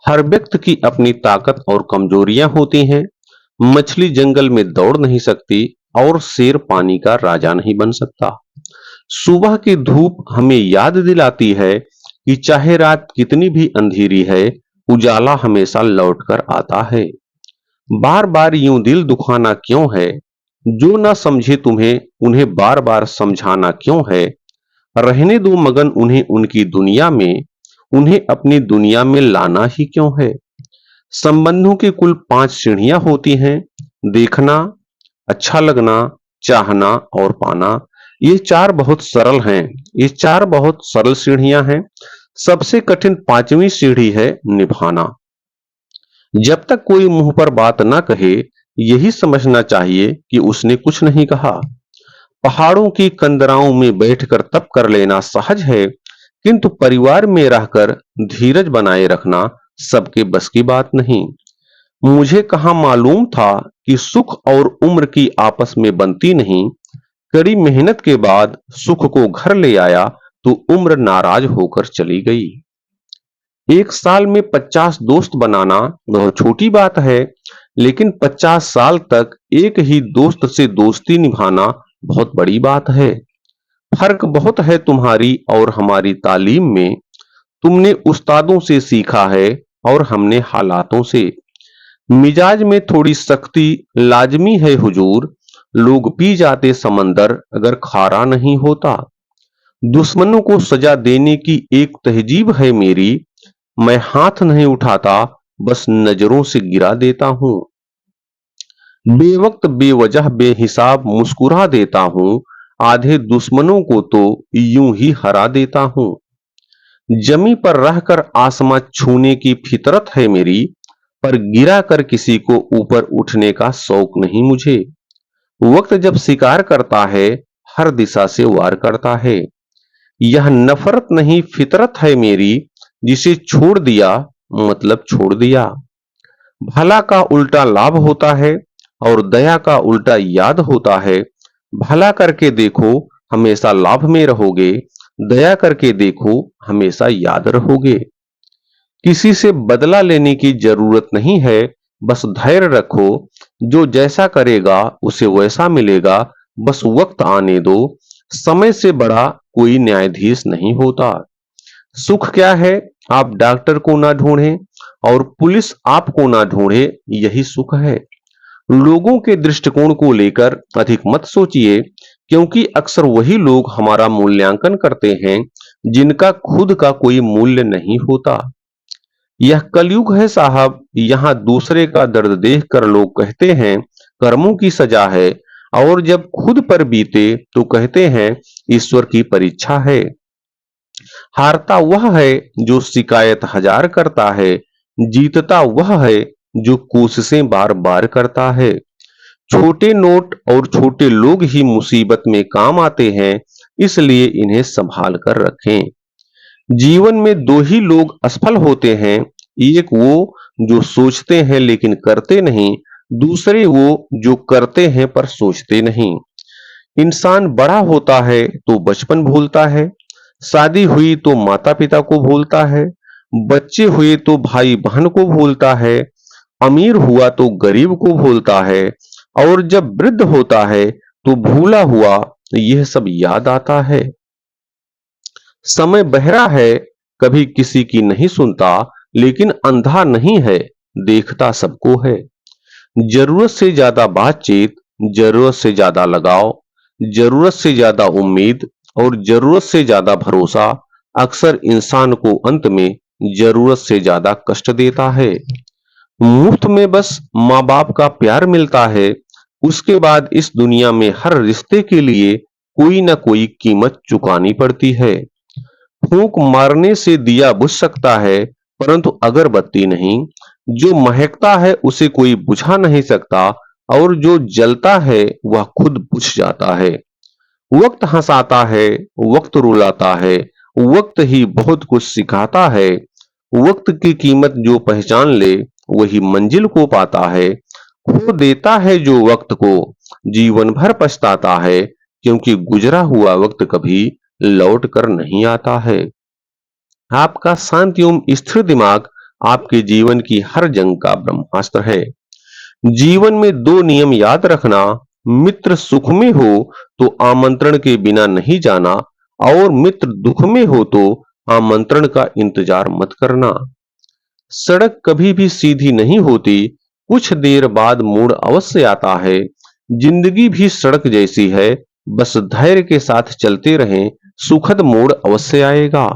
हर व्यक्ति की अपनी ताकत और कमजोरियां होती हैं। मछली जंगल में दौड़ नहीं सकती और शेर पानी का राजा नहीं बन सकता। सुबह की धूप हमें याद दिलाती है कि चाहे रात कितनी भी अंधेरी है, उजाला हमेशा लौटकर आता है। बार बार यूं दिल दुखाना क्यों है? जो ना समझे तुम्हें उन्हें बार बार समझाना क्यों है? रहने दो मगन उन्हें उनकी दुनिया में, उन्हें अपनी दुनिया में लाना ही क्यों है? संबंधों की कुल 5 सीढ़ियां होती हैं। देखना, अच्छा लगना, चाहना और पाना। ये चार बहुत सरल हैं। ये चार बहुत सरल सीढ़ियां हैं। सबसे कठिन 5वीं सीढ़ी है निभाना। जब तक कोई मुंह पर बात ना कहे, यही समझना चाहिए कि उसने कुछ नहीं कहा। पहाड़ों की कंदराओं में बैठकर तप कर लेना सहज है, किंतु परिवार में रहकर धीरज बनाए रखना सबके बस की बात नहीं। मुझे कहाँ मालूम था कि सुख और उम्र की आपस में बनती नहीं। कड़ी मेहनत के बाद सुख को घर ले आया तो उम्र नाराज होकर चली गई। एक साल में 50 दोस्त बनाना बहुत छोटी बात है, लेकिन 50 साल तक एक ही दोस्त से दोस्ती निभाना बहुत बड़ी बात है। फर्क बहुत है तुम्हारी और हमारी तालीम में। तुमने उस्तादों से सीखा है और हमने हालातों से। मिजाज में थोड़ी सख्ती लाजमी है हुजूर। लोग पी जाते समंदर अगर खारा नहीं होता। दुश्मनों को सजा देने की एक तहजीब है मेरी। मैं हाथ नहीं उठाता, बस नजरों से गिरा देता हूं। बेवक्त बेवजह बेहिसाब मुस्कुरा देता हूं। आधे दुश्मनों को तो यूं ही हरा देता हूं। जमी पर रहकर आसमां छूने की फितरत है मेरी, पर गिरा कर किसी को ऊपर उठने का शौक नहीं मुझे। वक्त जब शिकार करता है, हर दिशा से वार करता है। यह नफरत नहीं फितरत है मेरी। जिसे छोड़ दिया मतलब छोड़ दिया। भला का उल्टा लाभ होता है और दया का उल्टा याद होता है। भला करके देखो, हमेशा लाभ में रहोगे। दया करके देखो, हमेशा याद रहोगे। किसी से बदला लेने की जरूरत नहीं है, बस धैर्य रखो। जो जैसा करेगा उसे वैसा मिलेगा। बस वक्त आने दो। समय से बड़ा कोई न्यायाधीश नहीं होता। सुख क्या है? आप डॉक्टर को ना ढूंढें और पुलिस आपको ना ढूंढे, यही सुख है। लोगों के दृष्टिकोण को लेकर अधिक मत सोचिए, क्योंकि अक्सर वही लोग हमारा मूल्यांकन करते हैं जिनका खुद का कोई मूल्य नहीं होता। यह कलयुग है साहब। यहाँ दूसरे का दर्द देखकर लोग कहते हैं कर्मों की सजा है, और जब खुद पर बीते तो कहते हैं ईश्वर की परीक्षा है। हारता वह है जो शिकायत हजार करता है। जीतता वह है जो कोशिशें बार बार करता है। छोटे नोट और छोटे लोग ही मुसीबत में काम आते हैं, इसलिए इन्हें संभाल कर रखें। जीवन में दो ही लोग असफल होते हैं। एक वो जो सोचते हैं लेकिन करते नहीं। दूसरे वो जो करते हैं पर सोचते नहीं। इंसान बड़ा होता है तो बचपन भूलता है। शादी हुई तो माता पिता को भूलता है। बच्चे हुए तो भाई बहन को भूलता है। अमीर हुआ तो गरीब को भूलता है। और जब वृद्ध होता है तो भूला हुआ यह सब याद आता है। समय बहरा है, कभी किसी की नहीं सुनता, लेकिन अंधा नहीं है, देखता सबको है। जरूरत से ज्यादा बातचीत, जरूरत से ज्यादा लगाव, जरूरत से ज्यादा उम्मीद और जरूरत से ज्यादा भरोसा अक्सर इंसान को अंत में जरूरत से ज्यादा कष्ट देता है। मुफ्त में बस माँ बाप का प्यार मिलता है। उसके बाद इस दुनिया में हर रिश्ते के लिए कोई ना कोई कीमत चुकानी पड़ती है। फूंक मारने से दिया बुझ सकता है, परंतु अगरबत्ती नहीं। जो महकता है उसे कोई बुझा नहीं सकता, और जो जलता है वह खुद बुझ जाता है। वक्त हंसाता है, वक्त रुलाता है, वक्त ही बहुत कुछ सिखाता है। वक्त की कीमत जो पहचान ले, वही मंजिल को पाता है। खो देता है जो वक्त को, जीवन भर पछताता है, क्योंकि गुजरा हुआ वक्त कभी लौट कर नहीं आता है। आपका शांत एवं स्थिर दिमाग आपके जीवन की हर जंग का ब्रह्मास्त्र है। जीवन में दो नियम याद रखना। मित्र सुख में हो तो आमंत्रण के बिना नहीं जाना, और मित्र दुख में हो तो आमंत्रण का इंतजार मत करना। सड़क कभी भी सीधी नहीं होती, कुछ देर बाद मोड़ अवश्य आता है। जिंदगी भी सड़क जैसी है, बस धैर्य के साथ चलते रहें, सुखद मोड़ अवश्य आएगा।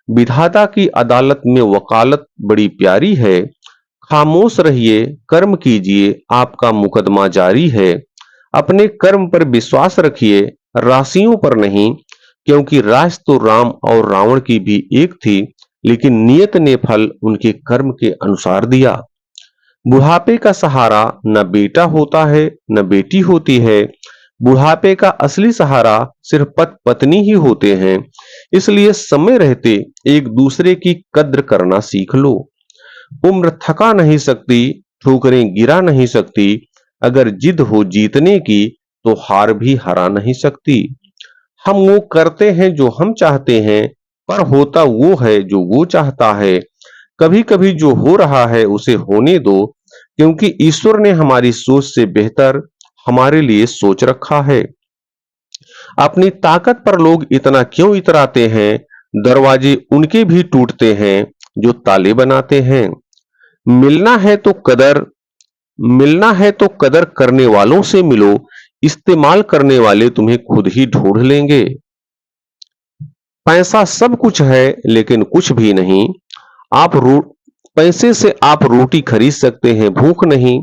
विधाता की अदालत में वकालत बड़ी प्यारी है। खामोश रहिए, कर्म कीजिए, आपका मुकदमा जारी है। अपने कर्म पर विश्वास रखिए, राशियों पर नहीं, क्योंकि राशि तो राम और रावण की भी एक थी, लेकिन नियत ने फल उनके कर्म के अनुसार दिया। बुढ़ापे का सहारा न बेटा होता है न बेटी होती है। बुढ़ापे का असली सहारा सिर्फ पत्नी ही होते हैं। इसलिए समय रहते एक दूसरे की कद्र करना सीख लो। उम्र थका नहीं सकती, ठोकरें गिरा नहीं सकती। अगर जिद हो जीतने की तो हार भी हरा नहीं सकती। हम वो करते हैं जो हम चाहते हैं, पर होता वो है जो वो चाहता है। कभी कभी जो हो रहा है उसे होने दो, क्योंकि ईश्वर ने हमारी सोच से बेहतर हमारे लिए सोच रखा है। अपनी ताकत पर लोग इतना क्यों इतराते हैं? दरवाजे उनके भी टूटते हैं जो ताले बनाते हैं। मिलना है तो कदर मिलना है तो कदर करने वालों से मिलो। इस्तेमाल करने वाले तुम्हें खुद ही ढूंढ लेंगे। पैसा सब कुछ है लेकिन कुछ भी नहीं। आप रो पैसे से आप रोटी खरीद सकते हैं, भूख नहीं।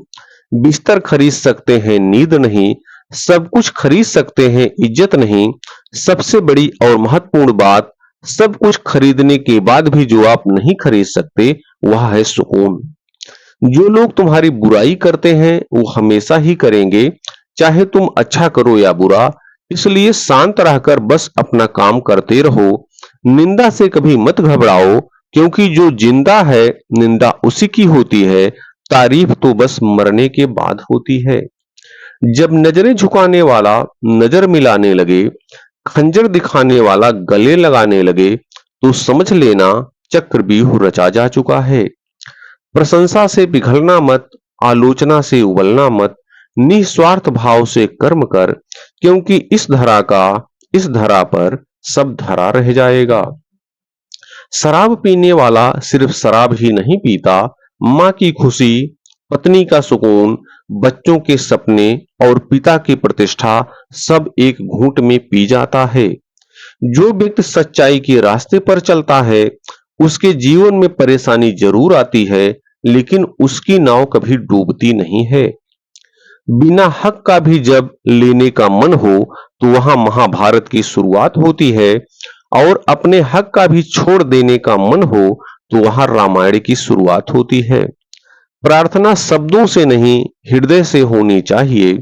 बिस्तर खरीद सकते हैं, नींद नहीं। सब कुछ खरीद सकते हैं, इज्जत नहीं। सबसे बड़ी और महत्वपूर्ण बात, सब कुछ खरीदने के बाद भी जो आप नहीं खरीद सकते वह है सुकून। जो लोग तुम्हारी बुराई करते हैं वो हमेशा ही करेंगे, चाहे तुम अच्छा करो या बुरा। इसलिए शांत रहकर बस अपना काम करते रहो। निंदा से कभी मत घबराओ, क्योंकि जो जिंदा है निंदा उसी की होती है। तारीफ तो बस मरने के बाद होती है। जब नजरें झुकाने वाला नजर मिलाने लगे, खंजर दिखाने वाला गले लगाने लगे, तो समझ लेना चक्रव्यूह रचा जा चुका है। प्रशंसा से पिघलना मत, आलोचना से उबलना मत। निस्वार्थ भाव से कर्म कर, क्योंकि इस धरा पर सब धरा रह जाएगा। शराब पीने वाला सिर्फ शराब ही नहीं पीता, माँ की खुशी, पत्नी का सुकून, बच्चों के सपने और पिता की प्रतिष्ठा सब एक घूंट में पी जाता है। जो व्यक्ति सच्चाई के रास्ते पर चलता है उसके जीवन में परेशानी जरूर आती है, लेकिन उसकी नाव कभी डूबती नहीं है। बिना हक का भी जब लेने का मन हो तो वहां महाभारत की शुरुआत होती है, और अपने हक का भी छोड़ देने का मन हो तो वहां रामायण की शुरुआत होती है। प्रार्थना शब्दों से नहीं, हृदय से होनी चाहिए,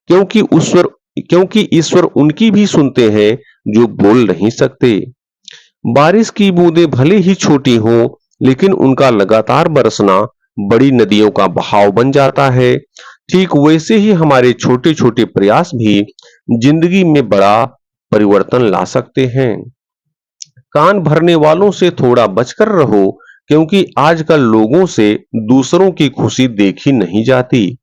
क्योंकि ईश्वर उनकी भी सुनते हैं जो बोल नहीं सकते। बारिश की बूंदें भले ही छोटी हों, लेकिन उनका लगातार बरसना बड़ी नदियों का बहाव बन जाता है। ठीक वैसे ही हमारे छोटे छोटे प्रयास भी जिंदगी में बड़ा परिवर्तन ला सकते हैं। कान भरने वालों से थोड़ा बचकर रहो, क्योंकि आजकल लोगों से दूसरों की खुशी देखी नहीं जाती।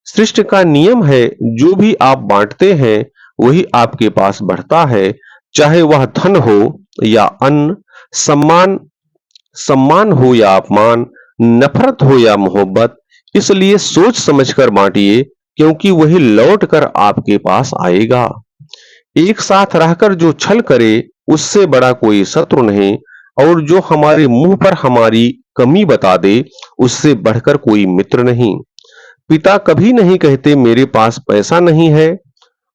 सृष्टि का नियम है, जो भी आप बांटते हैं वही आपके पास बढ़ता है, चाहे वह धन हो या अन्न, सम्मान सम्मान हो या अपमान, नफरत हो या मोहब्बत। इसलिए सोच समझकर बांटिए, क्योंकि वही लौट कर आपके पास आएगा। एक साथ रहकर जो छल करे उससे बड़ा कोई शत्रु नहीं, और जो हमारे मुंह पर हमारी कमी बता दे उससे बढ़कर कोई मित्र नहीं। पिता कभी नहीं कहते मेरे पास पैसा नहीं है।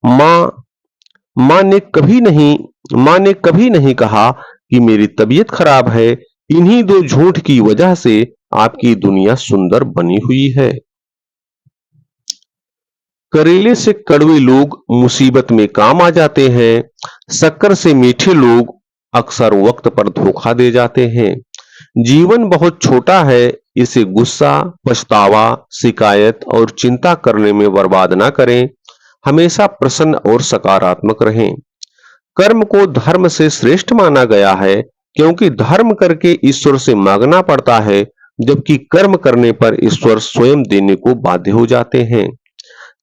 माँ माँ ने कभी नहीं माँ ने कभी नहीं कहा कि मेरी तबीयत खराब है। इन्हीं दो झूठ की वजह से आपकी दुनिया सुंदर बनी हुई है। करेले से कड़वे लोग मुसीबत में काम आ जाते हैं। शक्कर से मीठे लोग अक्सर वक्त पर धोखा दे जाते हैं। जीवन बहुत छोटा है, इसे गुस्सा, पछतावा, शिकायत और चिंता करने में बर्बाद ना करें। हमेशा प्रसन्न और सकारात्मक रहें। कर्म को धर्म से श्रेष्ठ माना गया है, क्योंकि धर्म करके ईश्वर से मांगना पड़ता है, जबकि कर्म करने पर ईश्वर स्वयं देने को बाध्य हो जाते हैं।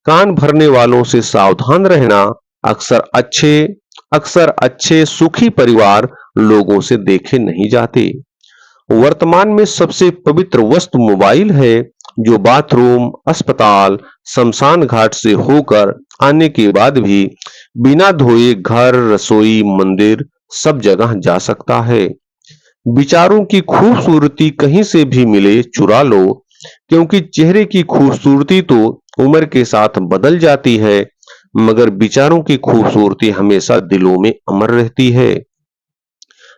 कान भरने वालों से सावधान रहना। अक्सर अच्छे सुखी परिवार लोगों से देखे नहीं जाते। वर्तमान में सबसे पवित्र वस्तु मोबाइल है, जो बाथरूम, अस्पताल, शमशान घाट से होकर आने के बाद भी बिना धोए घर, रसोई, मंदिर सब जगह जा सकता है। विचारों की खूबसूरती कहीं से भी मिले चुरा लो, क्योंकि चेहरे की खूबसूरती तो उम्र के साथ बदल जाती है, मगर विचारों की खूबसूरती हमेशा दिलों में अमर रहती है।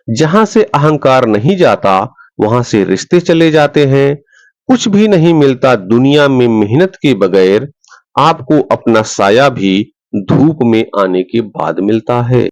जहां से अहंकार नहीं जाता, वहां से रिश्ते चले जाते हैं। कुछ भी नहीं मिलता दुनिया में मेहनत के बगैर। आपको अपना साया भी धूप में आने के बाद मिलता है।